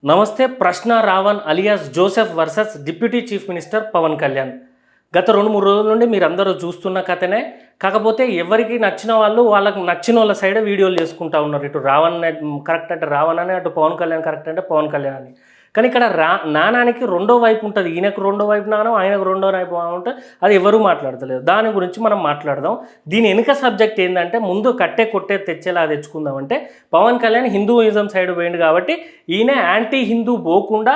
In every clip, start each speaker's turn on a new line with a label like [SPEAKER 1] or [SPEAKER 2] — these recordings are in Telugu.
[SPEAKER 1] నమస్తే. ప్రశ్న Ravan alias Joseph versus deputy chief minister Pawan Kalyan. గత 2-3 రోజుల నుండి మీరందరూ చూస్తున్న కథనే. కాకపోతే ఎవరికి నచ్చిన వాళ్ళు వాళ్ళకి నచ్చినోళ్ళ సైడే వీడియోలు చేసుకుంటా ఉన్నారు. ఇటు రావణ్ కరెక్ట్ అంటే రావణ్ అని, అటు పవన్ కళ్యాణ్ కరెక్ట్ అంటే పవన్ కళ్యాణ్ అని. కానీ ఇక్కడ నాణానికి రెండో వైపు ఉంటుంది. ఈయనకు రెండో వైపు నాణం, ఆయనకు రెండో వైపు ఉంటుంది. అది ఎవరూ మాట్లాడతలేదు. దాని గురించి మనం మాట్లాడదాం. దీని వెనుక సబ్జెక్ట్ ఏంటంటే, ముందు కట్టే కొట్టే తెచ్చేలా తెచ్చుకుందామంటే, పవన్ కళ్యాణ్ హిందూయిజం సైడ్ పోయింది కాబట్టి ఈయన యాంటీ హిందూ పోకుండా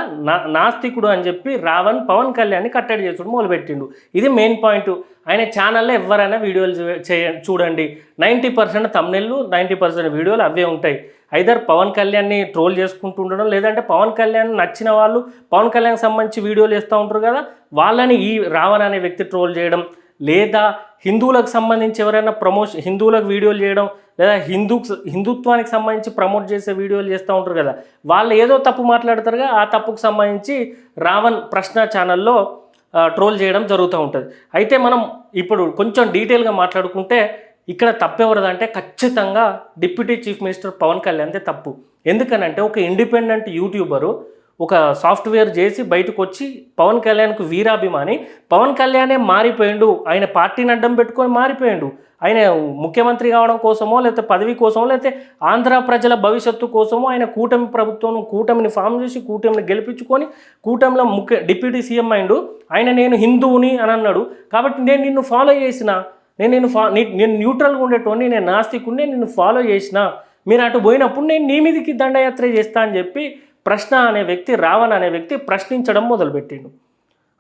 [SPEAKER 1] నాస్తికుడు అని చెప్పి రావణ్ పవన్ కళ్యాణ్ని కట్టడి చేసుడు మొదలుపెట్టిండు. ఇది మెయిన్ పాయింట్. ఆయన ఛానల్లో ఎవరైనా వీడియోలు చూడండి, 90% తమ్నెళ్ళు, 90% వీడియోలు అవే ఉంటాయి. ఐదర్ పవన్ కళ్యాణ్ని ట్రోల్ చేసుకుంటూ ఉండడం, లేదంటే పవన్ కళ్యాణ్ నచ్చిన వాళ్ళు పవన్ కళ్యాణ్కి సంబంధించి వీడియోలు వేస్తూ ఉంటారు కదా, వాళ్ళని ఈ రావణ్ అనే వ్యక్తి ట్రోల్ చేయడం, లేదా హిందువులకు సంబంధించి ఎవరైనా హిందువులకు వీడియోలు చేయడం, లేదా హిందుత్వానికి సంబంధించి ప్రమోట్ చేసే వీడియోలు చేస్తూ ఉంటారు కదా, వాళ్ళు ఏదో తప్పు మాట్లాడతారుగా, ఆ తప్పుకు సంబంధించి రావణ్ ప్రశ్న ఛానల్లో ట్రోల్ చేయడం జరుగుతూ ఉంటుంది. అయితే మనం ఇప్పుడు కొంచెం డీటెయిల్గా మాట్లాడుకుంటే, ఇక్కడ తప్పెవరదంటే ఖచ్చితంగా డిప్యూటీ చీఫ్ మినిస్టర్ పవన్ కళ్యాణ్దే తప్పు. ఎందుకనంటే ఒక ఇండిపెండెంట్ యూట్యూబరు ఒక సాఫ్ట్వేర్ చేసి బయటకు వచ్చి పవన్ కళ్యాణ్కు వీరాభిమాని, పవన్ కళ్యాణే మారిపోయిండు, ఆయన పార్టీని అడ్డం పెట్టుకొని మారిపోయిండు. ఆయన ముఖ్యమంత్రి కావడం కోసమో, లేకపోతే పదవి కోసమో, లేకపోతే ఆంధ్ర ప్రజల భవిష్యత్తు కోసమో ఆయన కూటమిని ఫామ్ చేసి కూటమిని గెలిపించుకొని కూటమిలో డిప్యూటీ సీఎం అయిండు. ఆయన నేను హిందువుని అని అన్నాడు. కాబట్టి నేను నిన్ను ఫాలో చేసిన, నేను న్యూట్రల్గా ఉండేటోని, నేను నాస్తికుడిని, నిన్ను ఫాలో చేసిన, మీరు అటు పోయినప్పుడు నేను నీ మీదకి దండయాత్ర చేస్తా అని చెప్పి ప్రశ్న అనే వ్యక్తి, రావణ్ అనే వ్యక్తి ప్రశ్నించడం మొదలుపెట్టిండు.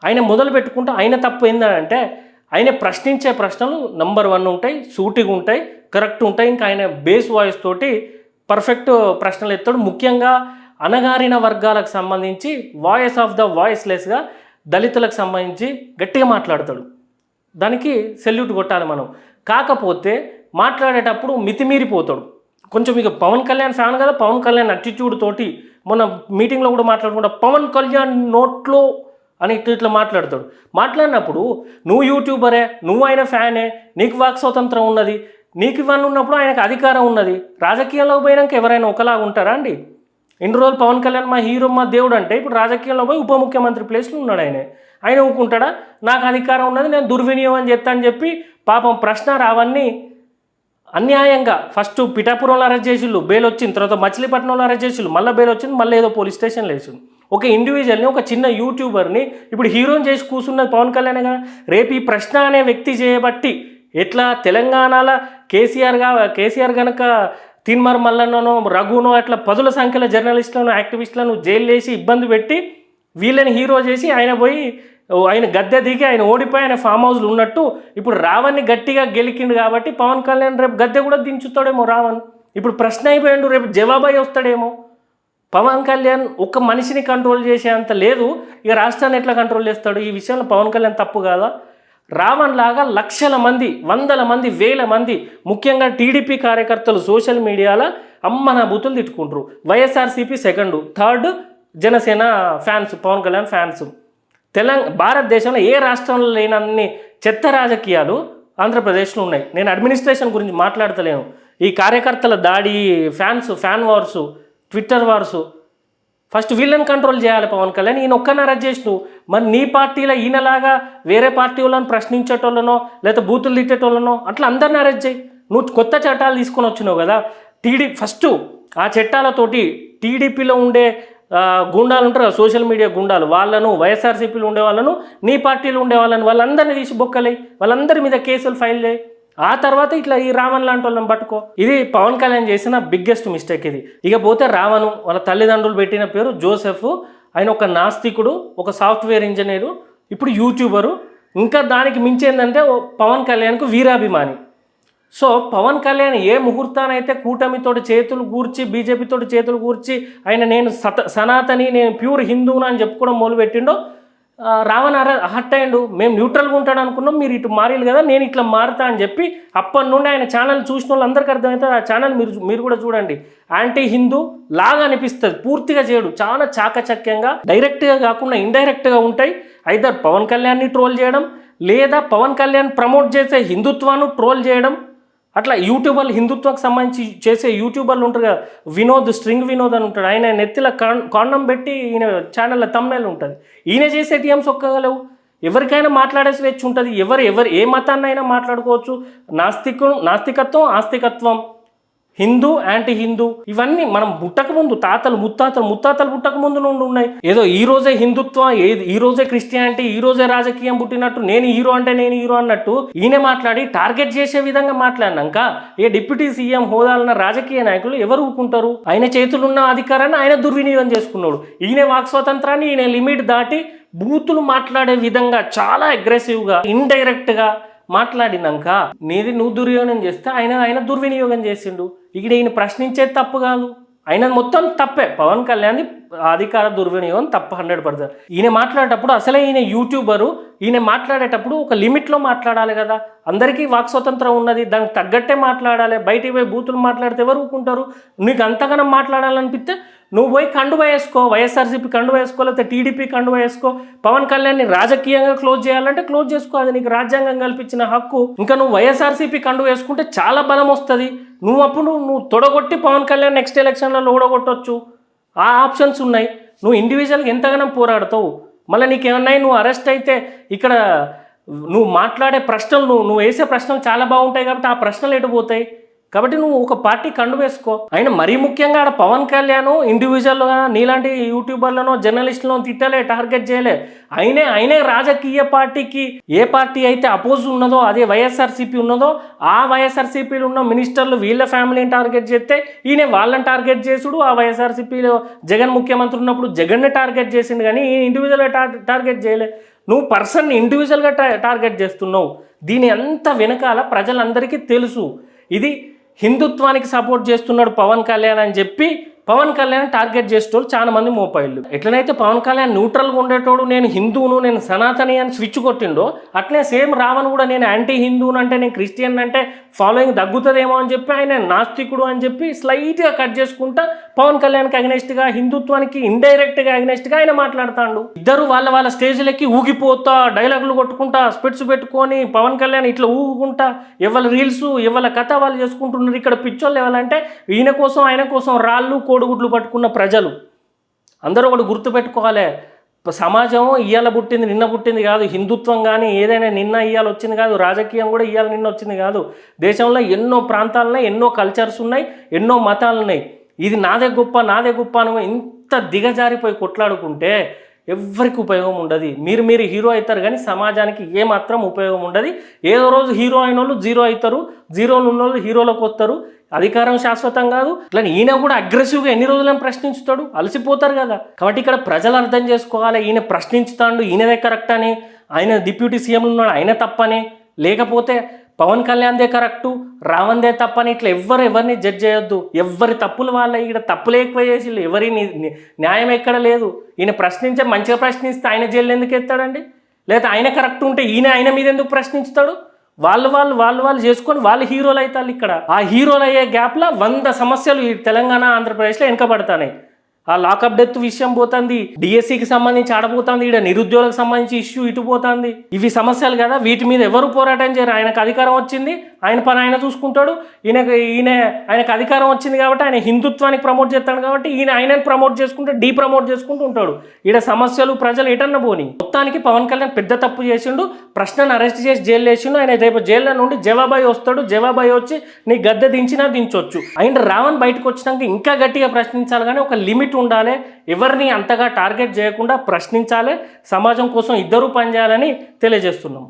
[SPEAKER 1] ఆయన మొదలుపెట్టుకుంటే ఆయన తప్పు ఏంటంటే, ఆయన ప్రశ్నించే ప్రశ్నలు నంబర్ 1 ఉంటాయి, సూటిగా ఉంటాయి, కరెక్ట్ ఉంటాయి. ఇంకా ఆయన బేస్ వాయిస్ తోటి పర్ఫెక్ట్ ప్రశ్నలు ఎత్తాడు. ముఖ్యంగా అణగారిన వర్గాలకు సంబంధించి వాయిస్ ఆఫ్ ద వాయిస్లెస్గా దళితులకు సంబంధించి గట్టిగా మాట్లాడతాడు. దానికి సెల్యూట్ కొట్టాలి మనం. కాకపోతే మాట్లాడేటప్పుడు మితిమీరిపోతాడు. కొంచెం ఇక పవన్ కళ్యాణ్ ఫ్యాన్ కదా, పవన్ కళ్యాణ్ అటిట్యూడ్ తోటి మొన్న మీటింగ్లో కూడా మాట్లాడుకుంటా పవన్ కళ్యాణ్ నోట్లో అని ఇట్లా మాట్లాడతాడు. మాట్లాడినప్పుడు నువ్వు యూట్యూబరే, నువ్వు ఆయన ఫ్యానే, నీకు వాక్ స్వతంత్రం ఉన్నది, నీకు ఇవన్నీ ఉన్నప్పుడు ఆయనకు అధికారం ఉన్నది. రాజకీయాల్లో పోయినాక ఎవరైనా ఒకలాగా ఉంటారా అండి? ఇన్ని రోజులు పవన్ కళ్యాణ్ మా హీరో, మా దేవుడు అంటే, ఇప్పుడు రాజకీయాల్లో పోయి ఉప ముఖ్యమంత్రి ప్లేస్లో ఉన్నాడు. ఆయన ఊరుకుంటాడా? నాకు అధికారం ఉన్నది, నేను దుర్వినియోగం చేస్తా అని చెప్పి పాపం ప్రశ్న రావణ్ణి అన్యాయంగా ఫస్ట్ పిఠాపురంలో అరెస్ట్ చేసిళ్ళు, బెయిల్ వచ్చింది. తర్వాత మచిలీపట్నంలో అరెస్ట్ చేసిళ్ళు, మళ్ళీ బెయిల్ వచ్చింది, మళ్ళీ ఏదో పోలీస్ స్టేషన్లో వేసిండు. ఒక ఇండివిజువల్ని, ఒక చిన్న యూట్యూబర్ని ఇప్పుడు హీరోని చేసి కూర్చున్నది పవన్ కళ్యాణ్ కదా. రేపు ఈ ప్రశ్న అనే వ్యక్తి చేయబట్టి ఎట్లా తెలంగాణలో కేసీఆర్ కనుక తిన్మర్ మల్లన్ననో, రఘునో అట్లా పదుల సంఖ్యలో జర్నలిస్టులను, యాక్టివిస్టులను జైలు వేసి ఇబ్బంది పెట్టి వీళ్ళని హీరో చేసి ఆయన గద్దె దిగి ఆయన ఓడిపోయి ఆయన ఫామ్ హౌస్లో ఉన్నట్టు ఇప్పుడు రావణ్ని గట్టిగా గెలికిండు కాబట్టి పవన్ కళ్యాణ్ రేపు గద్దె కూడా దించుతాడేమో రావణ్. ఇప్పుడు ప్రశ్న అయిపోయిండు, రేపు జవాబు వస్తాడేమో. పవన్ కళ్యాణ్ ఒక మనిషిని కంట్రోల్ చేసే అంత లేదు, ఇక రాష్ట్రాన్ని ఎట్లా కంట్రోల్ చేస్తాడు? ఈ విషయంలో పవన్ కళ్యాణ్ తప్పు కాదా? రావణ్ లాగా లక్షల మంది, వందల మంది, వేల మంది, ముఖ్యంగా టీడీపీ కార్యకర్తలు సోషల్ మీడియాలో అమ్మన బూతులు తిట్టుకుంటారు. YSRCP second, third Janasena fans, Pawan Kalyan fans. భారతదేశంలో ఏ రాష్ట్రంలో లేనన్ని చెత్త రాజకీయాలు ఆంధ్రప్రదేశ్లో ఉన్నాయి. నేను అడ్మినిస్ట్రేషన్ గురించి మాట్లాడతలేను. ఈ కార్యకర్తల దాడి, fan wars, Twitter wars, first వీళ్ళని కంట్రోల్ చేయాలి పవన్ కళ్యాణ్. ఈయన ఒక్కరిని అరెస్ట్ చేసినావు, మరి నీ పార్టీలో ఈయనలాగా వేరే పార్టీ వాళ్ళని ప్రశ్నించేటోళ్ళనో లేదా బూతులు తిట్టేటోళ్ళనో అట్లా అందరిని అరెస్ట్ చేయి. నువ్వు కొత్త చట్టాలు తీసుకొని వచ్చినావు కదా. ఫస్ట్ ఆ చట్టాలతోటి టీడీపీలో ఉండే గుండాలు ఉంటారు కదా, సోషల్ మీడియా గుండాలు, వాళ్ళను, వైఎస్ఆర్సీపీలో ఉండే వాళ్ళను, నీ పార్టీలో ఉండే వాళ్ళందరినీ తీసి బొక్కలే, వాళ్ళందరి మీద కేసులు ఫైల్ చేయి. ఆ తర్వాత ఇట్లా ఈ రావణ్ లాంటి వాళ్ళని పట్టుకో. ఇది పవన్ కళ్యాణ్ చేసిన బిగ్గెస్ట్ మిస్టేక్ ఇది. ఇకపోతే రావణ్ వాళ్ళ తల్లిదండ్రులు పెట్టిన పేరు జోసెఫ్. ఆయన ఒక నాస్తికుడు, ఒక సాఫ్ట్వేర్ ఇంజనీరు, ఇప్పుడు యూట్యూబరు. ఇంకా దానికి మించేందంటే పవన్ కళ్యాణ్కు వీరాభిమాని. సో పవన్ కళ్యాణ్ ఏ ముహూర్తానైతే కూటమితోటి చేతులు కూర్చి, బీజేపీతోటి చేతులు కూర్చి నేను సనాతని, నేను ప్యూర్ హిందువునా అని చెప్పుకోవడం మొదలుపెట్టిండో, రావణ్ హట్ అయ్యిండు. మేము న్యూట్రల్గా ఉంటాడు అనుకున్నాం, మీరు ఇటు మారేలు కదా, నేను ఇట్లా మారుతా అని చెప్పి అప్పటి నుండి ఆయన ఛానల్ చూసిన వాళ్ళందరికీ అర్థమవుతుంది. ఆ ఛానల్ మీరు కూడా చూడండి, యాంటీ హిందూ లాగా అనిపిస్తుంది. పూర్తిగా చేయడు, చాలా చాకచక్యంగా, డైరెక్ట్గా కాకుండా ఇండైరెక్ట్గా ఉంటాయి. ఐదర్ పవన్ కళ్యాణ్ని ట్రోల్ చేయడం, లేదా పవన్ కళ్యాణ్ ప్రమోట్ చేసే హిందుత్వాన్ని ట్రోల్ చేయడం, అట్లా యూట్యూబర్లు హిందుత్వకు సంబంధించి చేసే యూట్యూబర్లు ఉంటారు కదా, స్ట్రింగ్ వినోద్ అని ఉంటాడు, ఆయన నెత్తిల కాండం పెట్టి ఈయన ఛానల్లో తమ్నైల్ ఉంటుంది. ఈయన చేసే టీఎంస్ ఒక్కగలవు. ఎవరికైనా మాట్లాడే స్వేచ్ఛ ఉంటుంది. ఎవరు ఏ మతాన్నైనా మాట్లాడుకోవచ్చు. నాస్తికత్వం, ఆస్తికత్వం, హిందూ, యాంటీ హిందూ, ఇవన్నీ మనం పుట్టక ముందు ముత్తాతలు పుట్టక ముందు నుండి ఉన్నాయి. ఏదో ఈ రోజే హిందుత్వం, ఈ రోజే క్రిస్టియానిటీ, ఈ రోజే రాజకీయం పుట్టినట్టు నేను హీరో అంటే నేను హీరో అన్నట్టు ఈయన మాట్లాడి టార్గెట్ చేసే విధంగా మాట్లాడినాక ఏ డిప్యూటీ సీఎం హోదాలన్న రాజకీయ నాయకులు ఎవరు ఊరుకుంటారు? ఆయన చేతులున్న అధికారాన్ని ఆయన దుర్వినియోగం చేసుకున్నాడు. ఈయన వాక్ స్వాతంత్రాన్ని ఈయన లిమిట్ దాటి బూతులు మాట్లాడే విధంగా చాలా అగ్రెసివ్గా ఇండైరెక్ట్గా మాట్లాడినాక నీది నువ్వు దుర్వినియోగం చేస్తే ఆయన దుర్వినియోగం చేసిండు. ఇక్కడ ఈయన ప్రశ్నించేది తప్పు కాదు, ఆయన మొత్తం తప్పే. పవన్ కళ్యాణ్ అధికార దుర్వినియోగం తప్పు 100%. ఈయన మాట్లాడేటప్పుడు అసలే ఈయన యూట్యూబరు, ఈయన మాట్లాడేటప్పుడు ఒక లిమిట్లో మాట్లాడాలి కదా. అందరికీ వాక్ స్వతంత్రం ఉన్నది, దానికి తగ్గట్టే మాట్లాడాలి. బయటికి పోయి బూతులు మాట్లాడితే ఎవరు ఊరుకుంటారు? నీకు అంతగానం మాట్లాడాలనిపిస్తే నువ్వు పోయి కండువా వేసుకో, వైఎస్ఆర్సీపీ కండువా వేసుకో, లేకపోతే టీడీపీ కండువా వేసుకో. పవన్ కళ్యాణ్ని రాజకీయంగా క్లోజ్ చేయాలంటే క్లోజ్ చేసుకో, అది నీకు రాజ్యాంగం కల్పించిన హక్కు. ఇంకా నువ్వు వైఎస్ఆర్సీపీ కండువా వేసుకుంటే చాలా బలం వస్తుంది. నువ్వు తొడగొట్టి పవన్ కళ్యాణ్ నెక్స్ట్ ఎలక్షన్లలో ఓడగొట్టవచ్చు. ఆ ఆప్షన్స్ ఉన్నాయి. నువ్వు ఇండివిజువల్గా ఎంతగానో పోరాడతావు. మళ్ళీ నీకేమన్నా నువ్వు అరెస్ట్ అయితే ఇక్కడ నువ్వు మాట్లాడే ప్రశ్నలు నువ్వు వేసే ప్రశ్నలు చాలా బాగుంటాయి కాబట్టి ఆ ప్రశ్నలు ఎటు పోతాయి. కాబట్టి నువ్వు ఒక పార్టీ కండు వేసుకో. ఆయన మరీ ముఖ్యంగా ఆడ పవన్ కళ్యాణ్ ఇండివిజువల్గా నీలాంటి యూట్యూబర్లను జర్నలిస్టులను తిట్టలే, టార్గెట్ చేయలే. ఆయనే రాజకీయ పార్టీకి ఏ పార్టీ అయితే అపోజ్ ఉన్నదో, అదే వైఎస్ఆర్సీపీ ఉన్నదో, ఆ వైఎస్ఆర్సీపీలో ఉన్న మినిస్టర్లు వీళ్ళ ఫ్యామిలీని టార్గెట్ చేస్తే ఈయన వాళ్ళని టార్గెట్ చేసుడు. ఆ వైఎస్ఆర్సీపీలో జగన్ ముఖ్యమంత్రి ఉన్నప్పుడు జగన్ని టార్గెట్ చేసిండు, కానీ ఈ ఇండివిజువల్గా టార్గెట్ చేయలే. నువ్వు పర్సన్ని ఇండివిజువల్గా టార్గెట్ చేస్తున్నావు. దీని అంత వెనకాల ప్రజలందరికీ తెలుసు. ఇది హిందుత్వానికి సపోర్ట్ చేస్తున్నాడు పవన్ కళ్యాణ్ అని చెప్పి పవన్ కళ్యాణ్ టార్గెట్ చేసేటోళ్ళు చాలా మంది మోపాయిళ్ళు. ఎట్లనైతే పవన్ కళ్యాణ్ న్యూట్రల్గా ఉండేటోడు, నేను హిందువును, నేను సనాతని అని స్విచ్ కొట్టిండో, అట్లే సేమ్ రావణ్ కూడా నేను యాంటీ హిందువును అంటే, నేను క్రిస్టియన్ అంటే ఫాలోయింగ్ తగ్గుతుందేమో అని చెప్పి ఆయన నాస్తికుడు అని చెప్పి స్లైట్గా కట్ చేసుకుంటా పవన్ కళ్యాణ్కి అగ్నెస్ట్గా, హిందుత్వానికి ఇండైరెక్ట్గా అగ్నెస్ట్గా ఆయన మాట్లాడుతాడు. ఇద్దరు వాళ్ళ స్టేజ్లకి ఊగిపోతా, డైలాగులు కొట్టుకుంటా, స్పెట్స్ పెట్టుకొని పవన్ కళ్యాణ్ ఇట్లా ఊగుకుంటా ఎవరి రీల్స్ ఎవరి కథ వాళ్ళు చేసుకుంటున్నారు. ఇక్కడ పిచ్చోళ్ళు ఎవరంటే ఈయన కోసం ఆయన కోసం రాళ్ళు కోడిగుడ్లు పట్టుకున్న ప్రజలు అందరూ ఒకటి గుర్తుపెట్టుకోవాలి. సమాజం ఇయ్యాల పుట్టింది నిన్న పుట్టింది కాదు. హిందుత్వం కానీ ఏదైనా నిన్న ఇయ్యాల వచ్చింది కాదు. రాజకీయం కూడా ఇయ్యాల నిన్న వచ్చింది కాదు. దేశంలో ఎన్నో ప్రాంతాలున్నాయి, ఎన్నో కల్చర్స్ ఉన్నాయి, ఎన్నో మతాలు ఉన్నాయి. ఇది నాదే గొప్ప అని ఇంత దిగజారిపోయి కొట్లాడుకుంటే ఎవ్వరికి ఉపయోగం ఉండదు. మీరు హీరో అవుతారు కానీ సమాజానికి ఏమాత్రం ఉపయోగం ఉండదు. ఏదో రోజు హీరో అయిన వాళ్ళు జీరో అవుతారు, జీరోలు ఉన్న వాళ్ళు హీరోలకు వస్తారు. అధికారం శాశ్వతం కాదు. ఇట్లా ఈయన కూడా అగ్రెసివ్గా ఎన్ని రోజులను ప్రశ్నించుతాడు, అలసిపోతారు కదా. కాబట్టి ఇక్కడ ప్రజలు అర్థం చేసుకోవాలి, ఈయన ప్రశ్నించుతాడు, ఈయనదే కరెక్ట్ అని, ఆయన డిప్యూటీ సీఎంలు ఉన్నాడు ఆయన తప్పని, లేకపోతే పవన్ కళ్యాణ్దే కరెక్టు రావణ్దే తప్పని ఇట్లా ఎవరిని జడ్జ్ చేయొద్దు. ఎవరి తప్పులు వాళ్ళ, ఇక్కడ తప్పులు ఎక్కువ చేసి ఎవరి న్యాయం ఎక్కడ లేదు. ఈయన ప్రశ్నించే మంచిగా ప్రశ్నిస్తే ఆయన జైలు ఎందుకు ఎత్తాడండి? లేదా ఆయన కరెక్ట్ ఉంటే ఆయన మీద ఎందుకు ప్రశ్నిస్తాడు? వాళ్ళు చేసుకొని వాళ్ళు హీరోలు అవుతారు. ఇక్కడ ఆ హీరోలు అయ్యే గ్యాప్లో 100 సమస్యలు ఈ తెలంగాణ ఆంధ్రప్రదేశ్లో వెనకబడతాయి. ఆ లాకప్ డెత్ విషయం పోతుంది, డిఎస్సికి సంబంధించి ఆడబోతుంది, ఇక్కడ నిరుద్యోగులకు సంబంధించి ఇష్యూ ఇటు పోతుంది. ఇవి సమస్యలు కదా, వీటి మీద ఎవరు పోరాటం చేయరు. ఆయనకు అధికారం వచ్చింది, ఆయన పని ఆయన చూసుకుంటాడు. ఆయనకు అధికారం వచ్చింది కాబట్టి ఆయన హిందుత్వానికి ప్రమోట్ చేస్తాడు కాబట్టి ఆయనని ప్రమోట్ చేసుకుంటూ ప్రమోట్ చేసుకుంటూ ఉంటాడు. ఈడ సమస్యలు ప్రజలు ఎటన్నా పోని. మొత్తానికి పవన్ కళ్యాణ్ పెద్ద తప్పు చేసిండు, ప్రశ్నను అరెస్ట్ చేసి జైలు వేసిండు. ఆయన రేపు జైల్లో నుండి జవాబాయి వస్తాడు, జవాబాయి వచ్చి నీ గద్దె దించినా దించవచ్చు. ఆయన రావణ్ బయటకు వచ్చినాక ఇంకా గట్టిగా ప్రశ్నించాలి, కానీ ఒక లిమిట్ ఉండాలి. ఎవరిని అంతగా టార్గెట్ చేయకుండా ప్రశ్నించాలి. సమాజం కోసం ఇద్దరూ పనిచేయాలని తెలియజేస్తున్నాం.